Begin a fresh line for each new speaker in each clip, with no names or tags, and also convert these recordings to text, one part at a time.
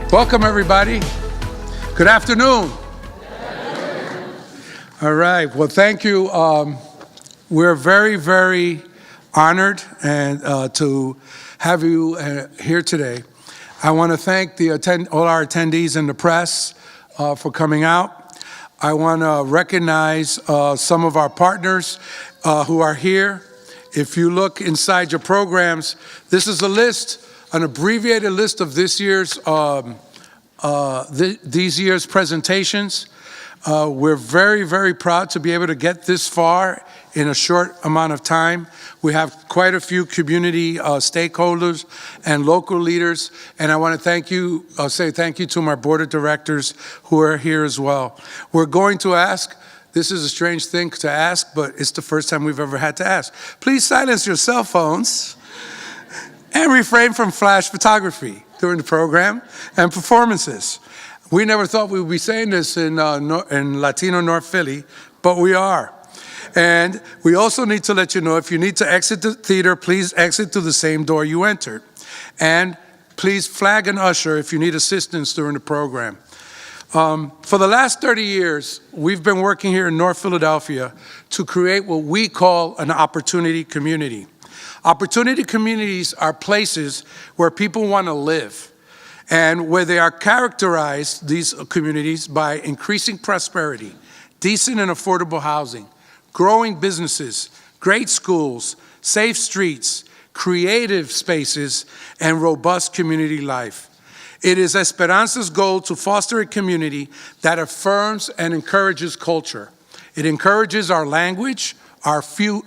Welcome, everybody. Good afternoon. All right. Well, thank you. We're very, very honored to have you here today. I want to thank all our attendees and the press for coming out. I want to recognize some of our partners who are here. If you look inside your programs, this is a list, an abbreviated list of this year's these year's presentations. We're very, very proud to be able to get this far in a short amount of time. We have quite a few community stakeholders and local leaders, and I want to say thank you to my board of directors who are here as well. We're going to ask, this is a strange thing to ask, but it's the first time we've ever had to ask. Please silence your cell phones and refrain from flash photography during the program and performances. We never thought we would be saying this in Latino North Philly, but we are. And we also need to let you know, if you need to exit the theater, please exit through the same door you entered. And please flag an usher if you need assistance during the program. For the last 30 years, we've been working here in North Philadelphia to create what we call an opportunity community. Opportunity communities are places where people want to live, and where they are characterized, these communities, by increasing prosperity, decent and affordable housing, growing businesses, great schools, safe streets, creative spaces, and robust community life. It is Esperanza's goal to foster a community that affirms and encourages culture. It encourages our language, our food,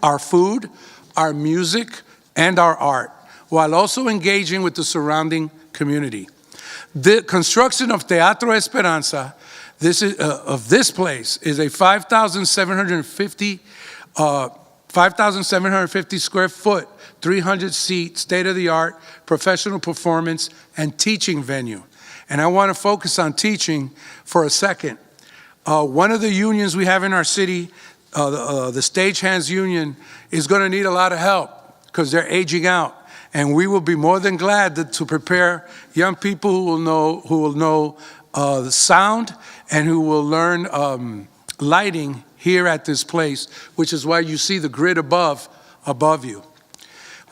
our music, and our art, while also engaging with the surrounding community. The construction of Teatro Esperanza, of this place, is a 5,750 square foot, 300-seat, state-of-the-art professional performance and teaching venue. And I want to focus on teaching for a second. One of the unions we have in our city, the Stagehands Union, is going to need a lot of help because they're aging out. And we will be more than glad to prepare young people who will know the sound and who will learn lighting here at this place, which is why you see the grid above you.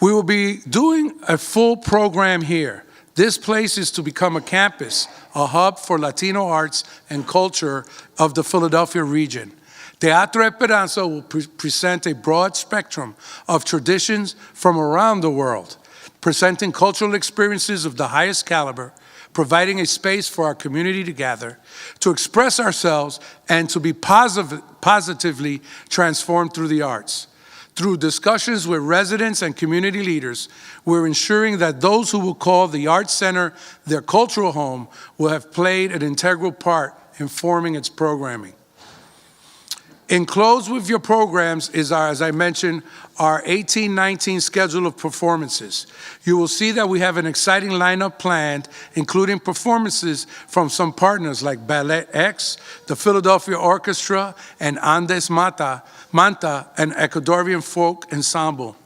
We will be doing a full program here. This place is to become a campus, a hub for Latino arts and culture of the Philadelphia region. Teatro Esperanza will present a broad spectrum of traditions from around the world, presenting cultural experiences of the highest caliber, providing a space for our community to gather, to express ourselves, and to be positively transformed through the arts. Through discussions with residents and community leaders, we're ensuring that those who will call the Arts Center their cultural home will have played an integral part in forming its programming. Enclosed with your programs is, as I mentioned, our 18-19 schedule of performances. You will see that we have an exciting lineup planned, including performances from some partners like Ballet X, the Philadelphia Orchestra, and Andes Manta, an Ecuadorian folk ensemble.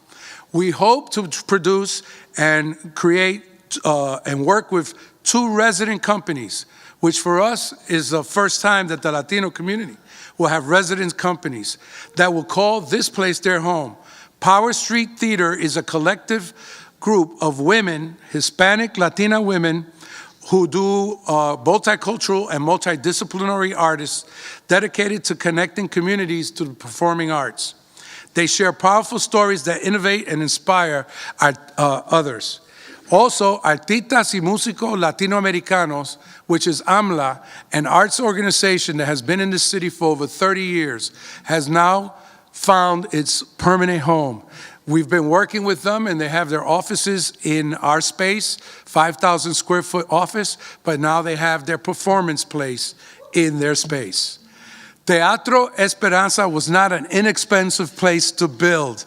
We hope to produce and create and work with 2 resident companies, which for us is the first time that the Latino community will have resident companies that will call this place their home. Power Street Theater is a collective group of women, Hispanic, Latina women, who do multicultural and multidisciplinary artists dedicated to connecting communities to the performing arts. They share powerful stories that innovate and inspire others. Also, Artistas y Músicos Latinoamericanos, which is AMLA, an arts organization that has been in this city for over 30 years, has now found its permanent home. We've been working with them, and they have their offices in our space, 5,000 square foot office, but now they have their performance place in their space. Teatro Esperanza was not an inexpensive place to build.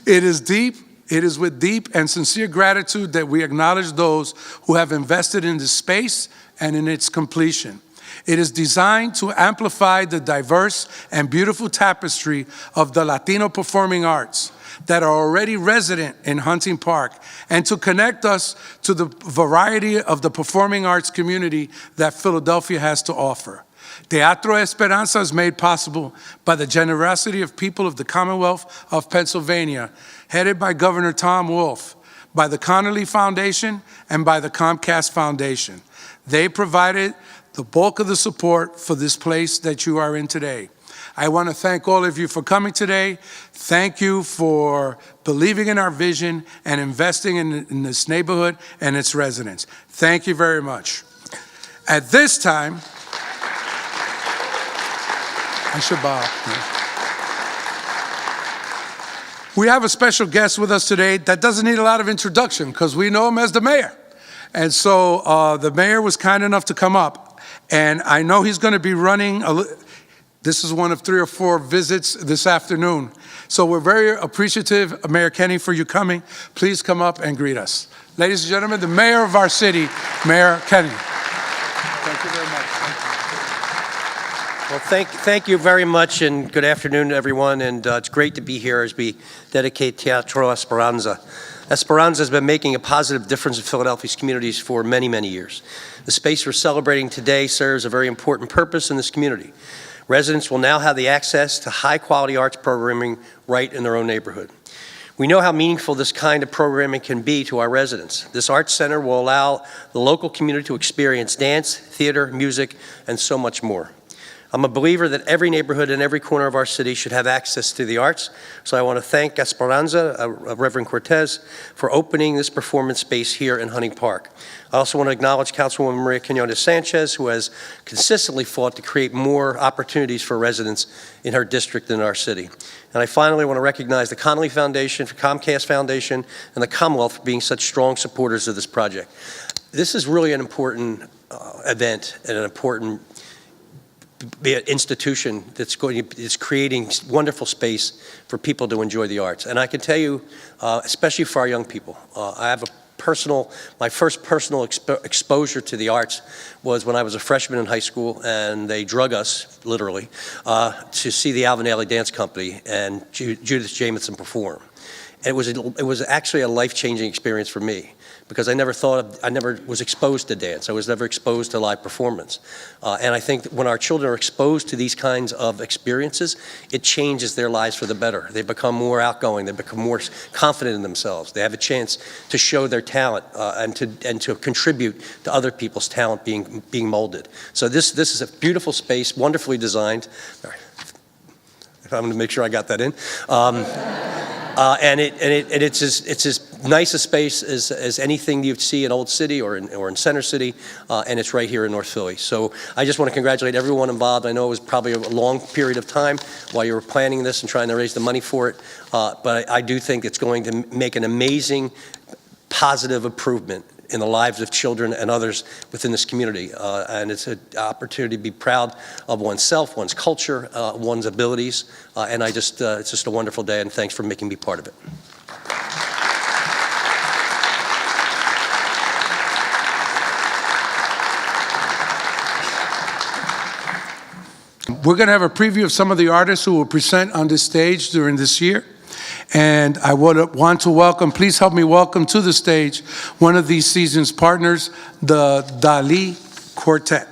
It is with deep and sincere gratitude that we acknowledge those who have invested in this space and in its completion. It is designed to amplify the diverse and beautiful tapestry of the Latino performing arts. that are already resident in Hunting Park and to connect us to the variety of the performing arts community that Philadelphia has to offer. Teatro Esperanza is made possible by the generosity of people of the Commonwealth of Pennsylvania, headed by Governor Tom Wolf, by the Connolly Foundation, and by the Comcast Foundation. They provided the bulk of the support for this place that you are in today. I want to thank all of you for coming today. Thank you for believing in our vision and investing in this neighborhood and its residents. Thank you very much. At this time, I should bow. We have a special guest with us today that doesn't need a lot of introduction because we know him as the mayor. And so the mayor was kind enough to come up, and I know he's going to be running, this is one of 3 or 4 visits this afternoon. So we're very appreciative, Mayor Kenny, for you coming. Please come up and greet us. Ladies and gentlemen, the mayor of our city, Mayor Kenny. Thank you very much.
Well, thank you very much, and good afternoon, everyone. And it's great to be here as we dedicate Teatro Esperanza. Esperanza has been making a positive difference in Philadelphia's communities for many, many years. The space we're celebrating today serves a very important purpose in this community. Residents will now have the access to high-quality arts programming right in their own neighborhood. We know how meaningful this kind of programming can be to our residents. This arts center will allow the local community to experience dance, theater, music, and so much more. I'm a believer that every neighborhood and every corner of our city should have access to the arts, so I want to thank Esperanza, Reverend Cortez, for opening this performance space here in Hunting Park. I also want to acknowledge Councilwoman Maria Quinones-Sanchez, who has consistently fought to create more opportunities for residents in her district and our city. And I finally want to recognize the Connolly Foundation, Comcast Foundation, and the Commonwealth for being such strong supporters of this project. This is really an important event and an important institution that's creating wonderful space for people to enjoy the arts. And I can tell you, especially for our young people, I have my first personal exposure to the arts was when I was a freshman in high school, and they drug us, literally, to see the Alvin Ailey Dance Company and Judith Jamison perform. And it was actually a life-changing experience for me, because I never was exposed to dance. I was never exposed to live performance. And I think that when our children are exposed to these kinds of experiences, it changes their lives for the better. They become more outgoing. They become more confident in themselves. They have a chance to show their talent and to contribute to other people's talent being molded. So this is a beautiful space, wonderfully designed. I'm going to make sure I got that in. And it's as nice a space as anything you'd see in Old City or in Center City, and it's right here in North Philly. So I just want to congratulate everyone involved. I know it was probably a long period of time while you were planning this and trying to raise the money for it, but I do think it's going to make an amazing, positive improvement in the lives of children and others within this community. And it's an opportunity to be proud of oneself, one's culture, one's abilities. And it's just a wonderful day, and thanks for making me part of it.
We're going to have a preview of some of the artists who will present on this stage during this year. And I would want to welcome, please help me welcome to the stage, one of these season's partners, the Dali Quartet.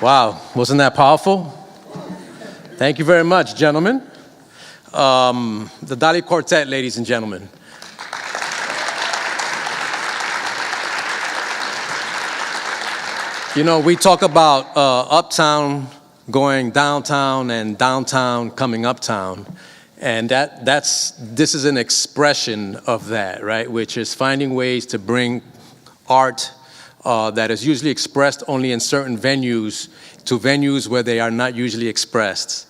Wow, wasn't that powerful? Thank you very much, gentlemen. The Dali Quartet, ladies and gentlemen. You know, we talk about uptown going downtown and downtown coming uptown. And this is an expression of that, right? Which is finding ways to bring art that is usually expressed only in certain venues to venues where they are not usually expressed,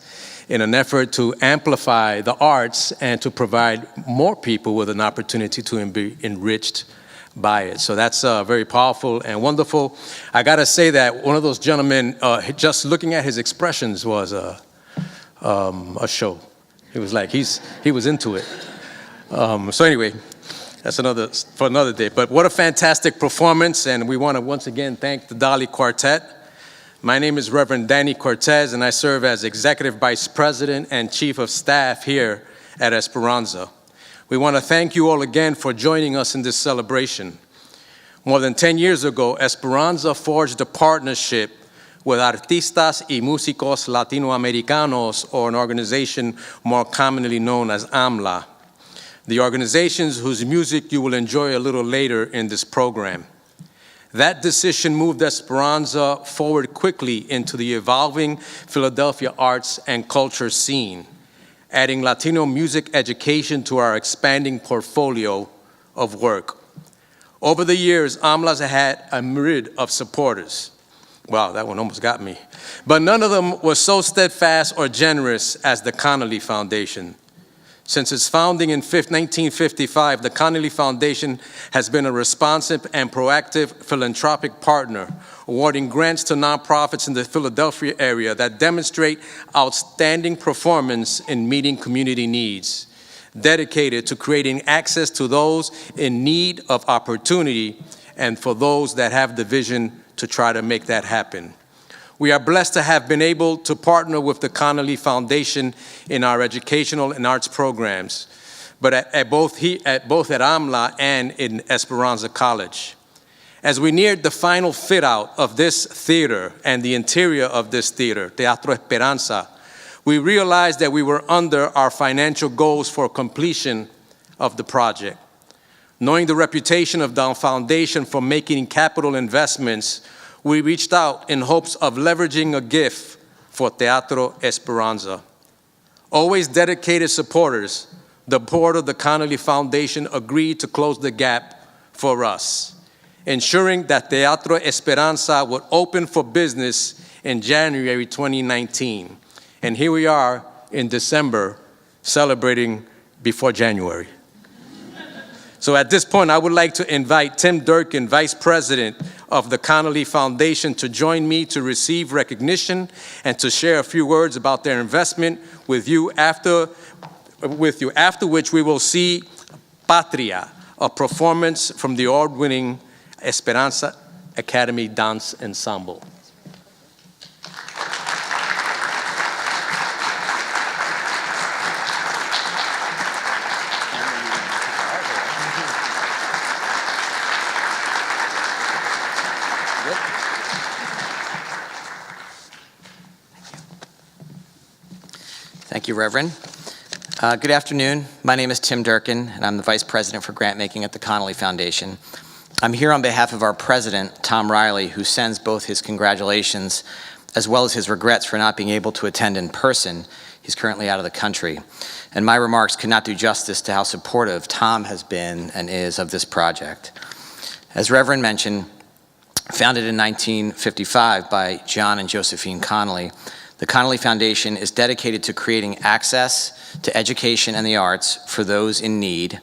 in an effort to amplify the arts and to provide more people with an opportunity to be enriched by it. So that's very powerful and wonderful. I gotta say that one of those gentlemen, just looking at his expressions was a show. He was like, he was into it. So anyway, that's for another day. But what a fantastic performance, and we want to once again thank the Dali Quartet. My name is Reverend Danny Cortez, and I serve as Executive Vice President and Chief of Staff here at Esperanza. We want to thank you all again for joining us in this celebration. More than 10 years ago, Esperanza forged a partnership with Artistas y Músicos Latinoamericanos, or an organization more commonly known as AMLA, the organizations whose music you will enjoy a little later in this program. That decision moved Esperanza forward quickly into the evolving Philadelphia arts and culture scene, adding Latino music education to our expanding portfolio of work. Over the years, AMLA has had a myriad of supporters. Wow, that one almost got me. But none of them was so steadfast or generous as the Connolly Foundation. Since its founding in 1955, the Connolly Foundation has been a responsive and proactive philanthropic partner, awarding grants to nonprofits in the Philadelphia area that demonstrate outstanding performance in meeting community needs, dedicated to creating access to those in need of opportunity and for those that have the vision to try to make that happen. We are blessed to have been able to partner with the Connolly Foundation in our educational and arts programs, but at both at AMLA and in Esperanza College. As we neared the final fit out of this theater and the interior of this theater, Teatro Esperanza, we realized that we were under our financial goals for completion of the project. Knowing the reputation of the foundation for making capital investments, we reached out in hopes of leveraging a gift for Teatro Esperanza. Always dedicated supporters, the board of the Connolly Foundation agreed to close the gap for us, ensuring that Teatro Esperanza would open for business in January 2019. And here we are in December, celebrating before January. So at this point, I would like to invite Tim Durkin, Vice President of the Connolly Foundation, to join me to receive recognition and to share a few words about their investment with you, after which we will see Patria, a performance from the award-winning Esperanza Academy Dance Ensemble.
Thank you, Reverend. Good afternoon. My name is Tim Durkin, and I'm the Vice President for Grant Making at the Connolly Foundation. I'm here on behalf of our President, Tom Riley, who sends both his congratulations as well as his regrets for not being able to attend in person. He's currently out of the country. And my remarks could not do justice to how supportive Tom has been and is of this project. As Reverend mentioned, founded in 1955 by John and Josephine Connolly, the Connolly Foundation is dedicated to creating access to education and the arts for those in need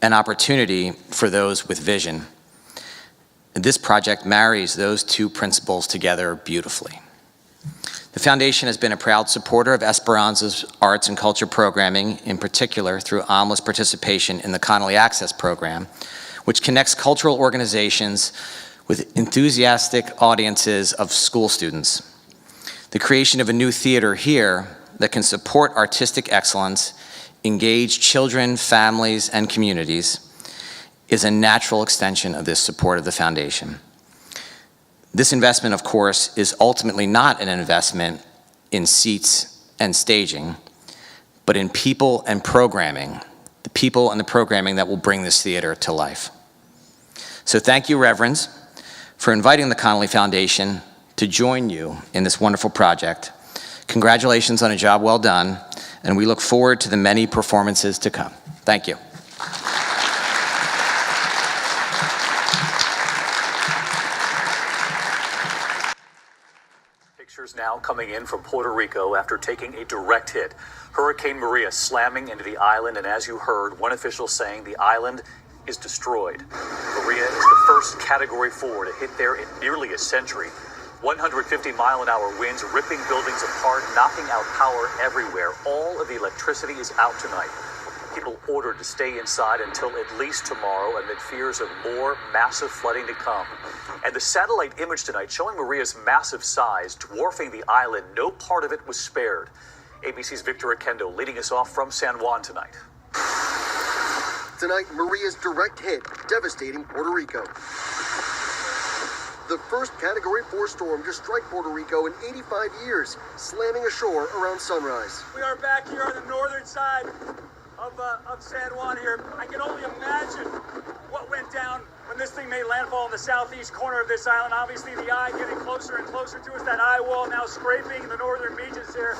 and opportunity for those with vision. And this project marries those two principles together beautifully. The Foundation has been a proud supporter of Esperanza's arts and culture programming, in particular through AMLA's participation in the Connolly Access Program, which connects cultural organizations with enthusiastic audiences of school students. The creation of a new theater here that can support artistic excellence, engage children, families, and communities is a natural extension of this support of the Foundation. This investment, of course, is ultimately not an investment in seats and staging, but in people and programming, the people and the programming that will bring this theater to life. So thank you, Reverends, for inviting the Connolly Foundation to join you in this wonderful project. Congratulations on a job well done, and we look forward to the many performances to come. Thank you.
Pictures now coming in from Puerto Rico after taking a direct hit. Hurricane Maria slamming into the island, and as you heard, one official saying the island is destroyed. Maria is the first Category 4 to hit there in nearly a century. 150-mile-an-hour winds ripping buildings apart, knocking out power everywhere. All of the electricity is out tonight. People ordered to stay inside until at least tomorrow amid fears of more massive flooding to come. And the satellite image tonight showing Maria's massive size, dwarfing the island, no part of it was spared. ABC's Victor Akendo leading us off from San Juan tonight.
Tonight, Maria's direct hit, devastating Puerto Rico. The first Category 4 storm to strike Puerto Rico in 85 years, slamming ashore around sunrise.
We are back here on the northern side of San Juan here. I can only imagine what went down when this thing made landfall in the southeast corner of this island. Obviously, the eye getting closer and closer to us, that eye wall now scraping the northern beaches here.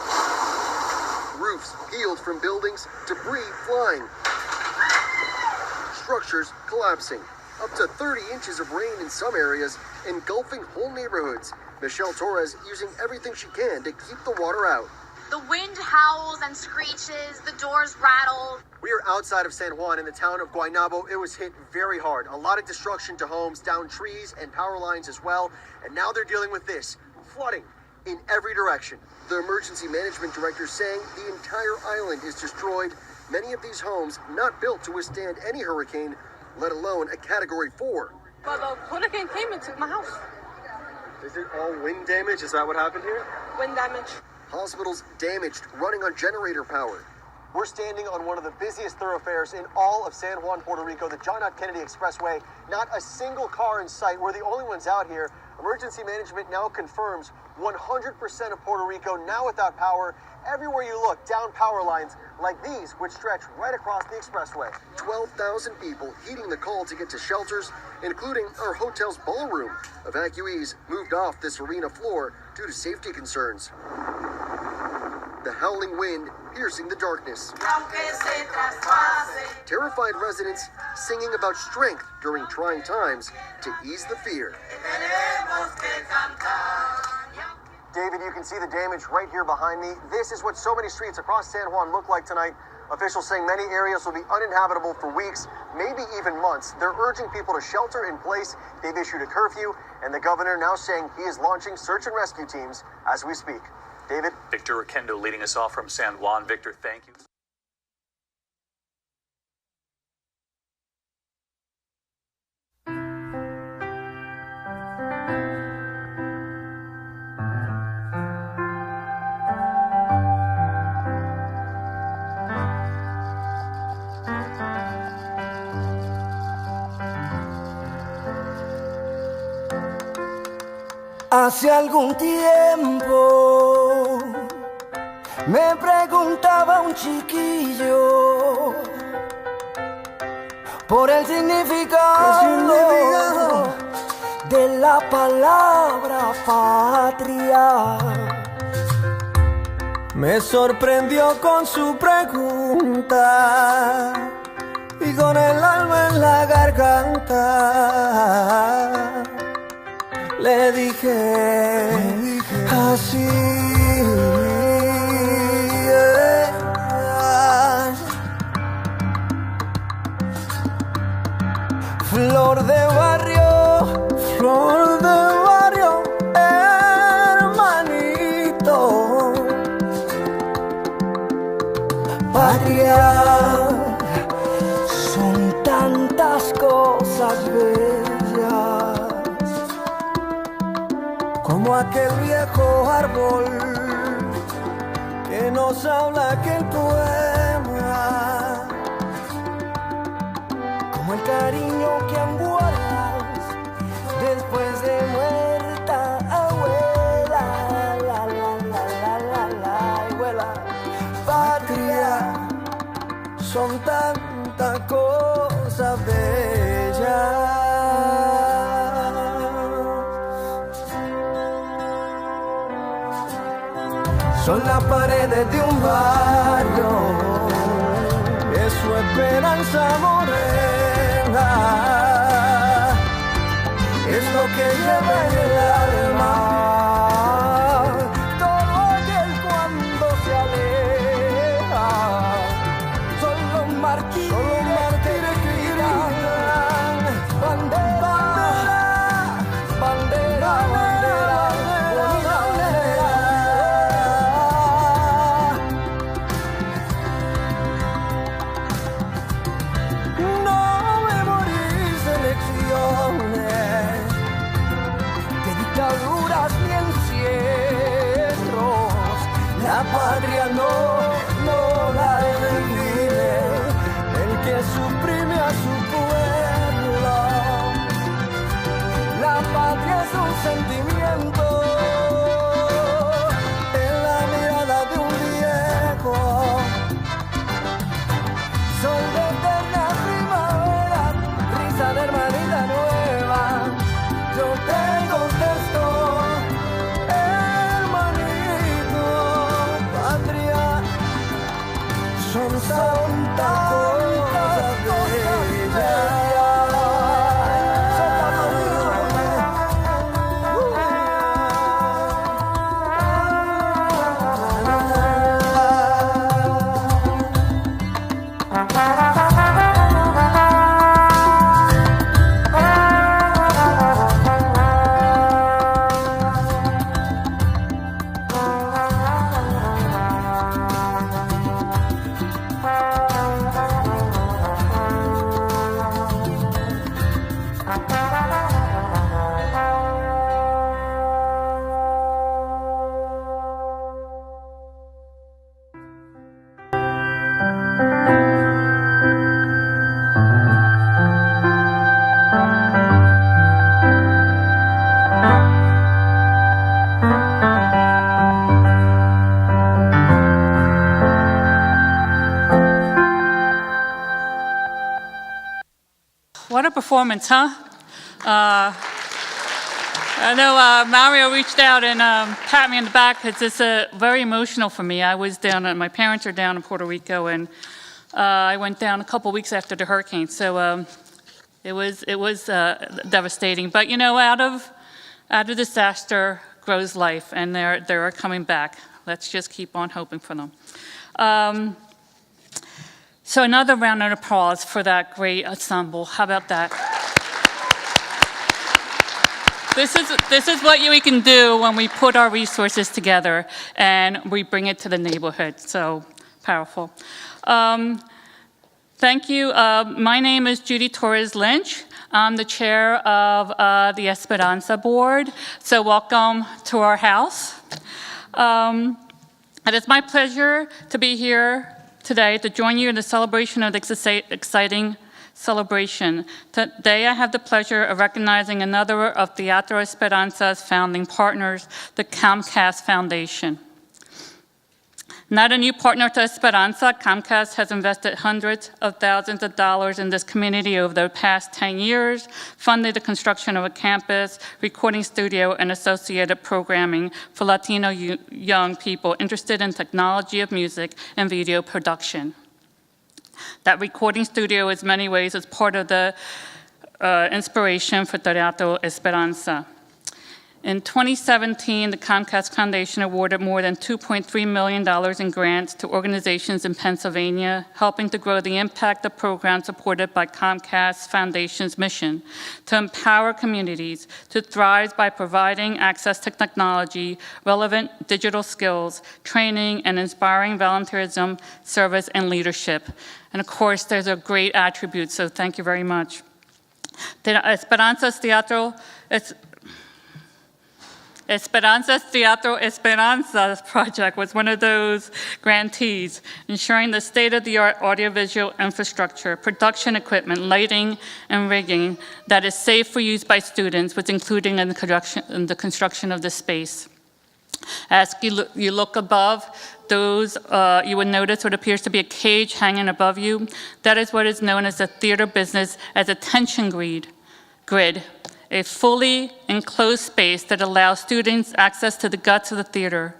Roofs peeled from buildings, debris flying. Structures collapsing. Up to 30 inches of rain in some areas, engulfing whole neighborhoods. Michelle Torres using everything she can to keep the water out.
The wind howls and screeches, the doors rattle.
We are outside of San Juan in the town of Guaynabo. It was hit very hard. A lot of destruction to homes, down trees and power lines as well. And now they're dealing with this, flooding in every direction. The emergency management director saying the entire island is destroyed. Many of these homes not built to withstand any hurricane, let alone a Category 4.
But the hurricane came and took my house.
Is it all wind damage? Is that what happened here?
Wind damage.
Hospitals damaged, running on generator power. We're standing on one of the busiest thoroughfares in all of San Juan, Puerto Rico, the John F. Kennedy Expressway. Not a single car in sight. We're the only ones out here. Emergency management now confirms 100% of Puerto Rico now without power. Everywhere you look, down power lines like these, which stretch right across the expressway. 12,000 people heeding the call to get to shelters, including our hotel's ballroom. Evacuees moved off this arena floor due to safety concerns. The howling wind piercing the darkness. Terrified residents singing about strength during trying times to ease the fear. David, you can see the damage right here behind me. This is what so many streets across San Juan look like tonight. Officials saying many areas will be uninhabitable for weeks, maybe even months. They're urging people to shelter in place. They've issued a curfew, and the governor now saying he is launching search and rescue teams as we speak. David?
Victor Akendo leading us off from San Juan. Victor, thank you.
Hace algún tiempo me preguntaba un chiquillo por el significado de la palabra patria. Me sorprendió con su pregunta y con el alma en la garganta le dije así. Flor de barrio, hermanito. Patria, son tantas cosas bellas, como aquel viejo árbol que nos habla aquel poema, como el cariño que aguardas después de muerta patria son tantas cosas bellas. Son las paredes de un barrio, es su esperanza morena, es lo que lleva en el alma. Todo aquel cuando se aleja, son los mártires que gritan, bandera, bandera, bandera, bonita bandera. No memorizes lecciones de dictaduras ni encierros. La patria no la define el que suprime a su pueblo. La patria es un sentimiento en la mirada de un viejo. Sol de eterna primavera, risa de hermanita nueva. Yo te contesto, hermanito, patria, son tantas cosas bellas.
What a performance, huh? I know Mario reached out and pat me on the back because it's very emotional for me. I was down, my parents are down in Puerto Rico, and I went down a couple weeks after the hurricane. So it was devastating. But you know, out of disaster grows life, and they're coming back. Let's just keep on hoping for them. So another round of applause for that great ensemble. How about that? This is what we can do when we put our resources together and we bring it to the neighborhood. So powerful. Thank you. My name is Judy Torres Lynch. I'm the chair of the Esperanza board. So welcome to our house. It is my pleasure to be here today to join you in the celebration of this exciting celebration. Today I have the pleasure of recognizing another of Teatro Esperanza's founding partners, the Comcast Foundation. Not a new partner to Esperanza, Comcast has invested hundreds of thousands of dollars in this community over the past 10 years, funded the construction of a campus, recording studio, and associated programming for Latino young people interested in technology of music and video production. That recording studio, in many ways, is part of the inspiration for Teatro Esperanza. In 2017, the Comcast Foundation awarded more than $2.3 million in grants to organizations in Pennsylvania, helping to grow the impact of programs supported by Comcast Foundation's mission to empower communities to thrive by providing access to technology, relevant digital skills, training, and inspiring volunteerism, service, and leadership. And of course, there's a great attribute, so thank you very much. Esperanza's Teatro Esperanza project was one of those grantees, ensuring the state-of-the-art audiovisual infrastructure, production equipment, lighting, and rigging that is safe for use by students, was included in the construction of this space. As you look above, you would notice what appears to be a cage hanging above you. That is what is known as the theater business as a tension grid, a fully enclosed space that allows students access to the guts of the theater.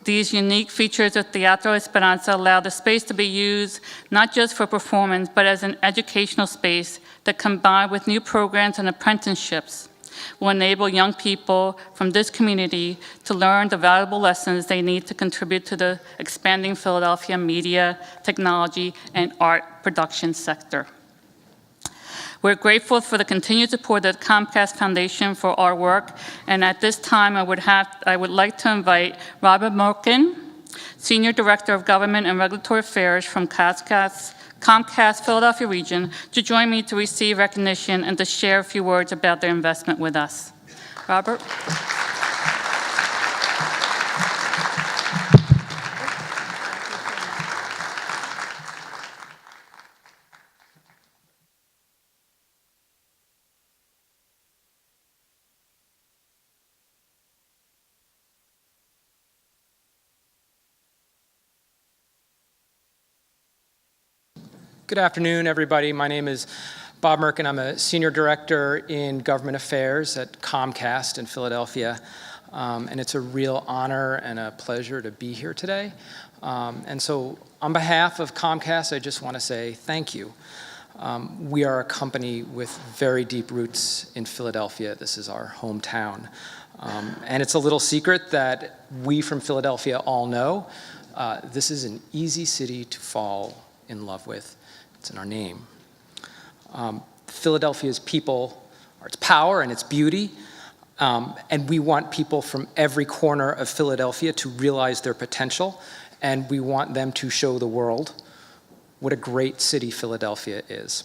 These unique features of Teatro Esperanza allow the space to be used not just for performance, but as an educational space that, combined with new programs and apprenticeships, will enable young people from this community to learn the valuable lessons they need to contribute to the expanding Philadelphia media, technology, and art production sector. We're grateful for the continued support of the Comcast Foundation for our work, and at this time I would like to invite Robert Morkin, Senior Director of Government and Regulatory Affairs from Comcast Philadelphia region, to join me to receive recognition and to share a few words about their investment with us. Robert?
Good afternoon, everybody. My name is Bob Merkin. I'm a Senior Director in Government Affairs at Comcast in Philadelphia. And it's a real honor and a pleasure to be here today. And so on behalf of Comcast, I just want to say thank you. We are a company with very deep roots in Philadelphia. This is our hometown. And it's a little secret that we from Philadelphia all know. This is an easy city to fall in love with. It's in our name. Philadelphia's people are its power and its beauty, and we want people from every corner of Philadelphia to realize their potential, and we want them to show the world what a great city Philadelphia is.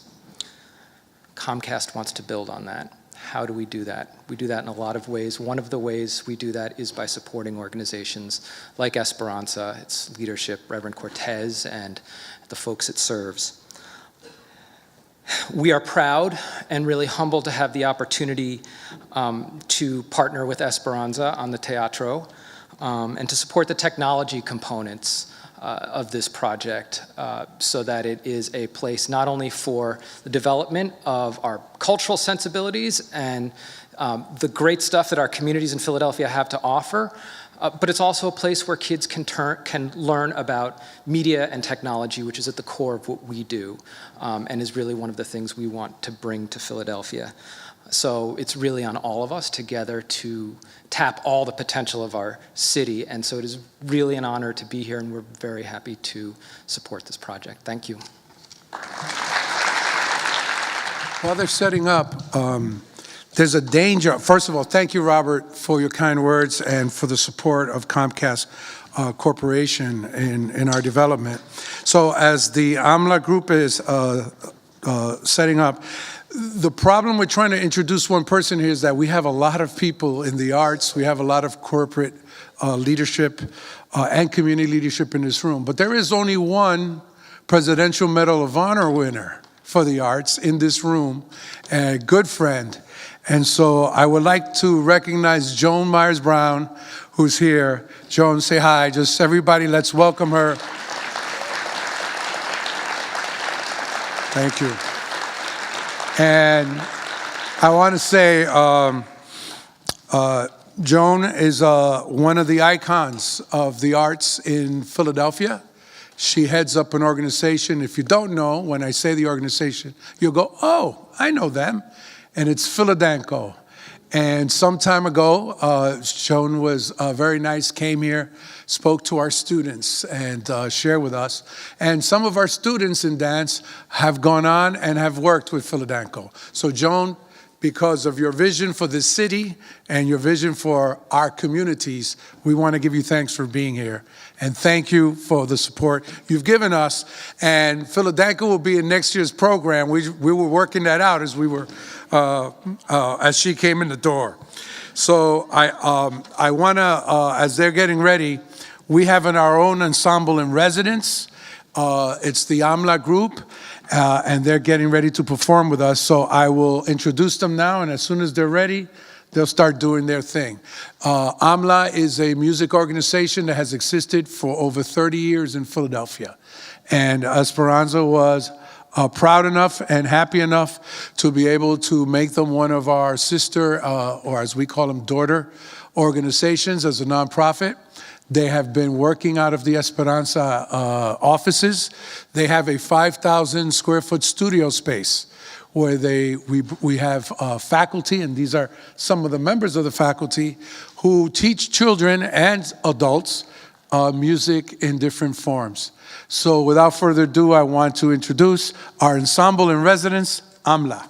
Comcast wants to build on that. How do we do that? We do that in a lot of ways. One of the ways we do that is by supporting organizations like Esperanza, its leadership, Reverend Cortez, and the folks it serves. We are proud and really humbled to have the opportunity to partner with Esperanza on the Teatro and to support the technology components of this project so that it is a place not only for the development of our cultural sensibilities and the great stuff that our communities in Philadelphia have to offer, but it's also a place where kids can learn about media and technology, which is at the core of what we do, and is really one of the things we want to bring to Philadelphia. So it's really on all of us together to tap all the potential of our city, and so it is really an honor to be here, and we're very happy to support this project. Thank you.
While they're setting up, there's a danger. First of all, thank you, Robert, for your kind words and for the support of Comcast Corporation in our development. So as the AMLA group is setting up, the problem with trying to introduce one person here is that we have a lot of people in the arts. We have a lot of corporate leadership and community leadership in this room. But there is only one Presidential Medal of Honor winner for the arts in this room, a good friend. And so I would like to recognize Joan Myers-Brown, who's here. Joan, say hi. Just everybody, let's welcome her. Thank you. And I want to say Joan is one of the icons of the arts in Philadelphia. She heads up an organization. If you don't know, when I say the organization, you'll go, oh, I know them. And it's Philadanco. And some time ago, Joan was very nice, came here, spoke to our students and shared with us. And some of our students in dance have gone on and have worked with Philadanco. So Joan, because of your vision for this city and your vision for our communities, we want to give you thanks for being here. And thank you for the support you've given us. And Philadanco will be in next year's program. We were working that out as we were, as she came in the door. So I want to, as they're getting ready, we have our own ensemble in residence. It's the AMLA group. And they're getting ready to perform with us. So I will introduce them now, and as soon as they're ready, they'll start doing their thing. AMLA is a music organization that has existed for over 30 years in Philadelphia. And Esperanza was proud enough and happy enough to be able to make them one of our sister, or as we call them, daughter organizations as a nonprofit. They have been working out of the Esperanza offices. They have a 5,000 square foot studio space where we have faculty, and these are some of the members of the faculty, who teach children and adults music in different forms. So without further ado, I want to introduce our ensemble in residence, AMLA.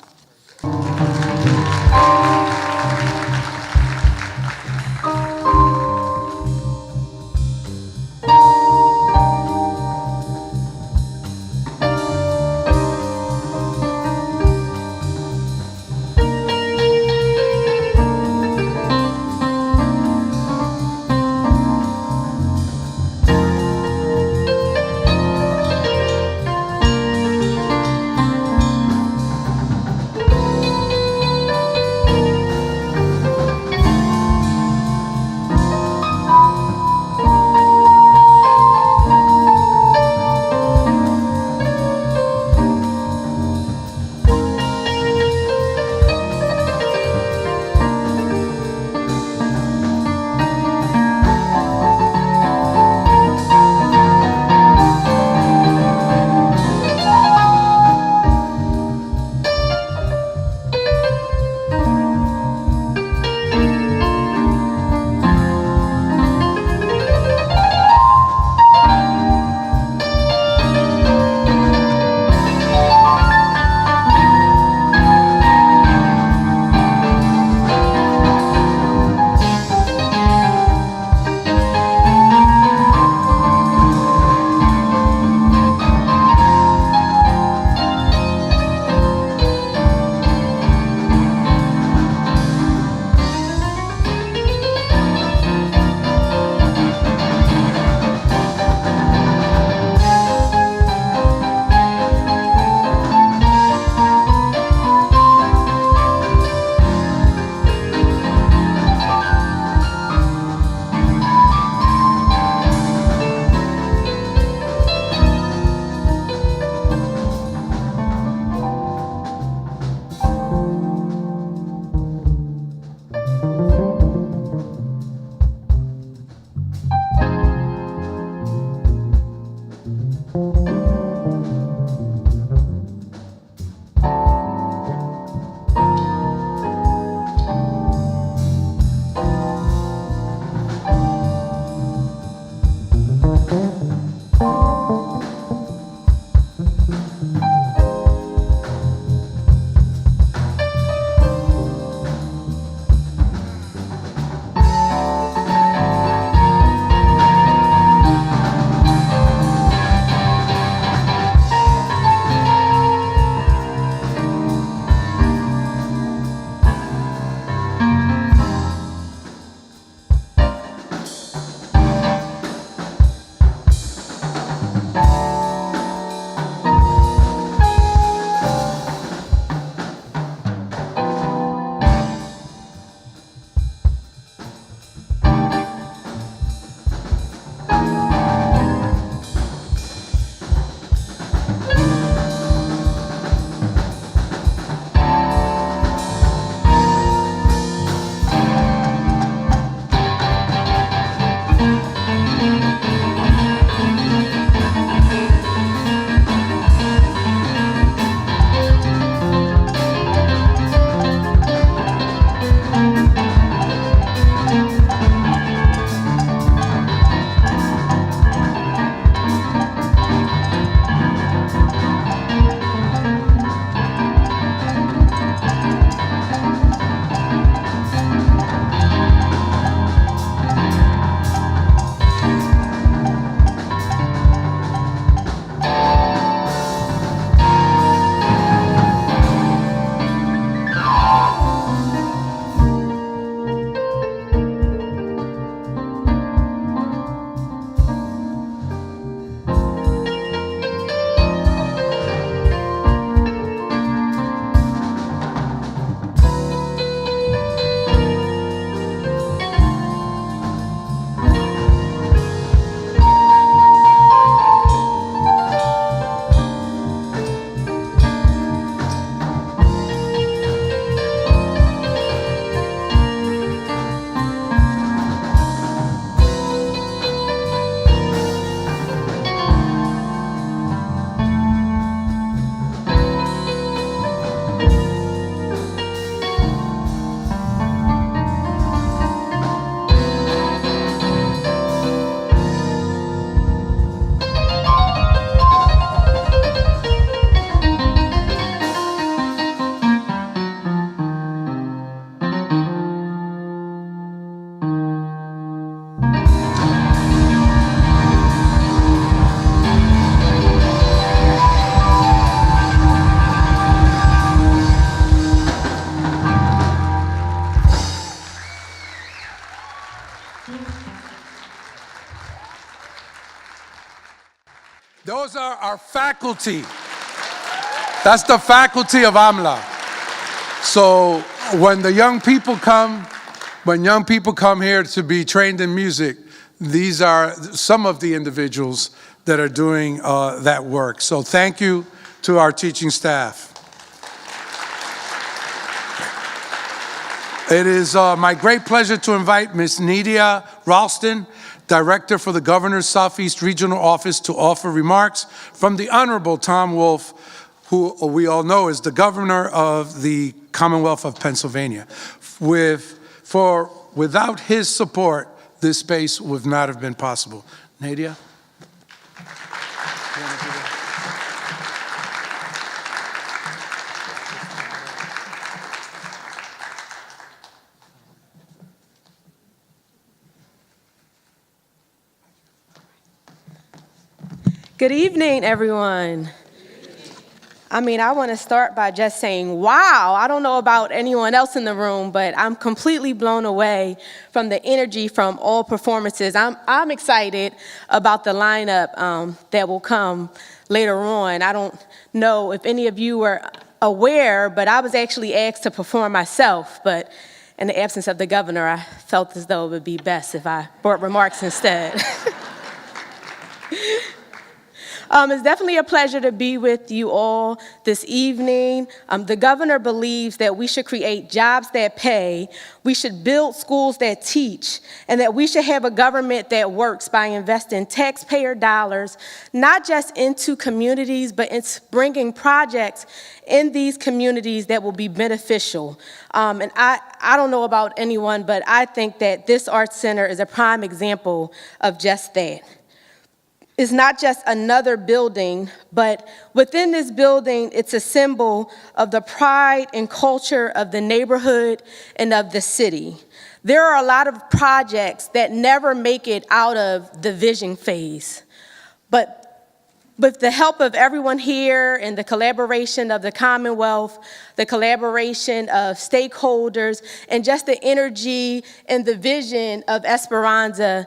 Those are our faculty. That's the faculty of AMLA. So when young people come here to be trained in music, these are some of the individuals that are doing that work. So thank you to our teaching staff. It is my great pleasure to invite Ms. Nidia Ralston, Director for the Governor's Southeast Regional Office, to offer remarks from the Honorable Tom Wolf, who we all know is the Governor of the Commonwealth of Pennsylvania. Without his support, this space would not have been possible. Nadia?
Good evening, everyone. I want to start by just saying, wow, I don't know about anyone else in the room, but I'm completely blown away from the energy from all performances. I'm excited about the lineup that will come later on. I don't know if any of you were aware, but I was actually asked to perform myself, but in the absence of the governor, I felt as though it would be best if I brought remarks instead. It's definitely a pleasure to be with you all this evening. The governor believes that we should create jobs that pay, we should build schools that teach, and that we should have a government that works by investing taxpayer dollars, not just into communities, but into bringing projects in these communities that will be beneficial. And I don't know about anyone, but I think that this Arts Center is a prime example of just that. It's not just another building, but within this building, it's a symbol of the pride and culture of the neighborhood and of the city. There are a lot of projects that never make it out of the vision phase, but with the help of everyone here and the collaboration of the Commonwealth, the collaboration of stakeholders, and just the energy and the vision of Esperanza,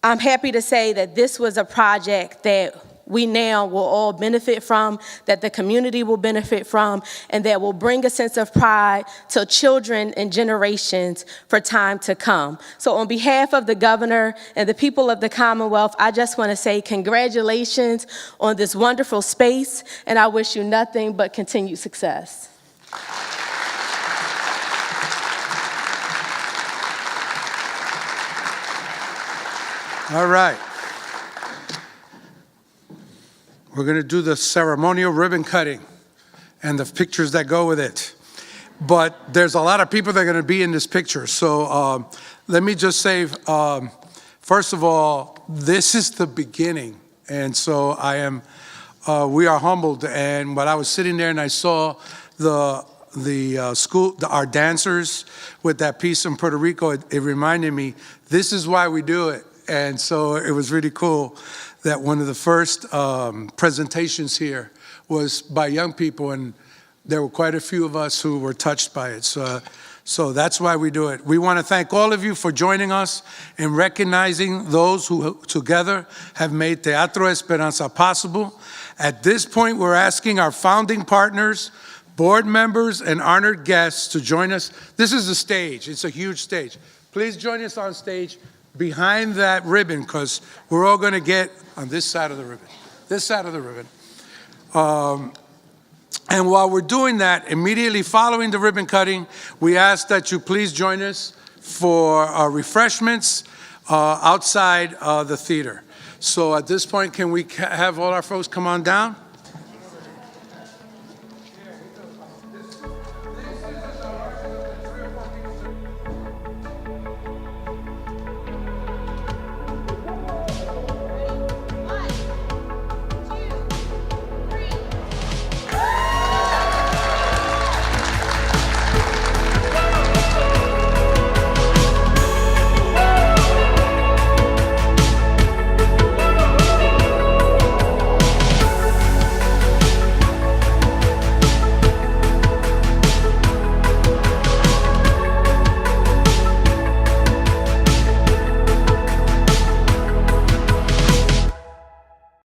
I'm happy to say that this was a project that we now will all benefit from, that the community will benefit from, and that will bring a sense of pride to children and generations for time to come. So on behalf of the governor and the people of the Commonwealth, I just want to say congratulations on this wonderful space, and I wish you nothing but continued success.
All right. We're going to do the ceremonial ribbon cutting and the pictures that go with it. But there's a lot of people that are going to be in this picture. So let me just say, first of all, this is the beginning. And so we are humbled. And when I was sitting there and I saw our dancers with that piece in Puerto Rico, it reminded me, this is why we do it. And so it was really cool that one of the first presentations here was by young people, and there were quite a few of us who were touched by it. So that's why we do it. We want to thank all of you for joining us in recognizing those who together have made Teatro Esperanza possible. At this point, we're asking our founding partners, board members, and honored guests to join us. This is the stage. It's a huge stage. Please join us on stage behind that ribbon, because we're all going to get on this side of the ribbon, and while we're doing that, immediately following the ribbon cutting, we ask that you please join us for refreshments outside the theater. So at this point, can we have all our folks come on down?